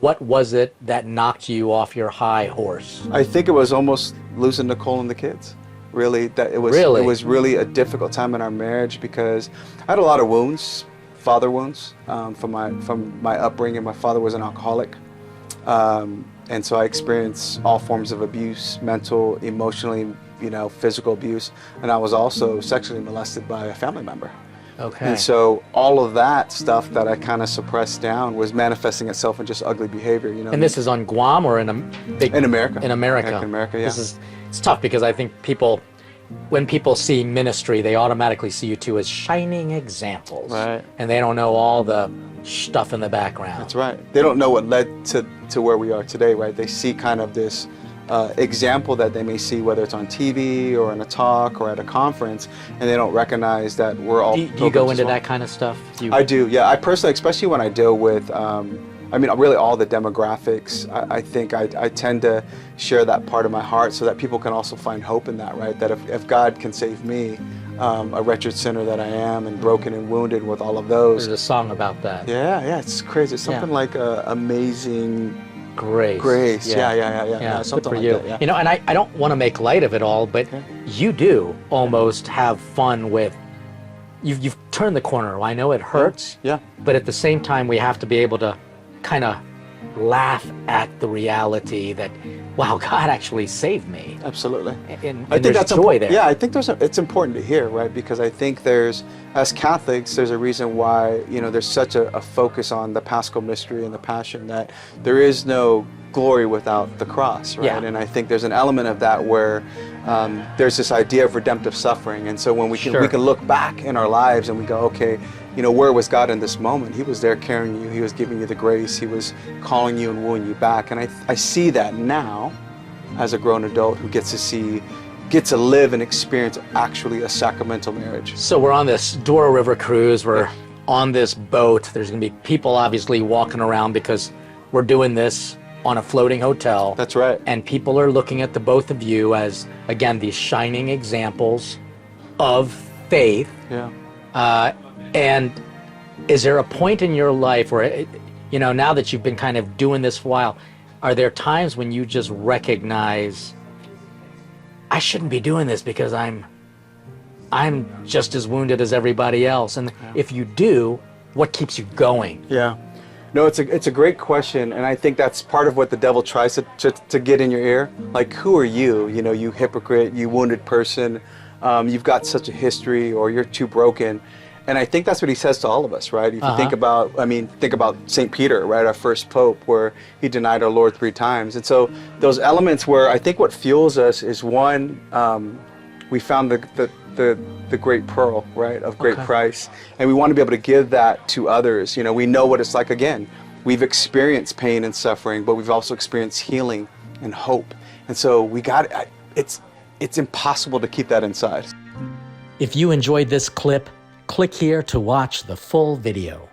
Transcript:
What was it that knocked you off your high horse? I think it was almost losing Nicole and the kids. Really, that it was Really? It was really a difficult time in our marriage because I had a lot of wounds, father wounds, from my upbringing. My father was an alcoholic, and so I experienced all forms of abuse, mental, emotionally, physical abuse, and I was also sexually molested by a family member. Okay. And so all of that stuff that I kind of suppressed down was manifesting itself in just ugly behavior. And this is on Guam or in a big... In America. In America. In America, yeah. It's tough because I think when people see ministry, they automatically see you two as shining examples. Right. And they don't know all the stuff in the background. That's right. They don't know what led to where we are today, right? They see kind of this example that they may see, whether it's on TV or in a talk or at a conference, and they don't recognize that we're all... Do you go into that kind of stuff? I do, yeah. I personally, especially when I deal with, really all the demographics, I think I tend to share that part of my heart so that people can also find hope in that, right? That if God can save me, a wretched sinner that I am, and broken and wounded with all of those. There's a song about that. Yeah, it's crazy. It's something like Amazing Grace. Yeah. Something like that, yeah. And I don't want to make light of it all, but you do almost have fun with, you've turned the corner. I know it hurts, yeah. But at the same time, we have to be able to kind of laugh at the reality that, wow, God actually saved me. Absolutely. And I think there's that's joy there. Yeah, I think it's important to hear, right? Because I think as Catholics, there's a reason why, there's such a focus on the Paschal mystery and the Passion, that there is no glory without the cross, right? Yeah. And I think there's an element of that where there's this idea of redemptive suffering. And so when we can look back in our lives and we go, okay, where was God in this moment? He was there carrying you. He was giving you the grace. He was calling you and wooing you back. And I see that now as a grown adult who gets to live and experience actually a sacramental marriage. So we're on this Douro River cruise. We're on this boat. There's going to be people obviously walking around because we're doing this on a floating hotel. That's right. And people are looking at the both of you as, again, these shining examples of faith. Yeah. And is there a point in your life where, now that you've been kind of doing this for a while, are there times when you just recognize, I shouldn't be doing this because I'm just as wounded as everybody else? And if you do, what keeps you going? Yeah. No, it's a great question, and I think that's part of what the devil tries to get in your ear. Like, who are you? You hypocrite, you wounded person. You've got such a history, or you're too broken. And I think that's what he says to all of us, right? If you think about St. Peter, right, our first pope, where he denied our Lord 3 times. And so those elements where I think what fuels us is, one, we found the great pearl, right, of great price. And we want to be able to give that to others. We know what it's like. Again, we've experienced pain and suffering, but we've also experienced healing and hope. And so it's impossible to keep that inside. If you enjoyed this clip, click here to watch the full video.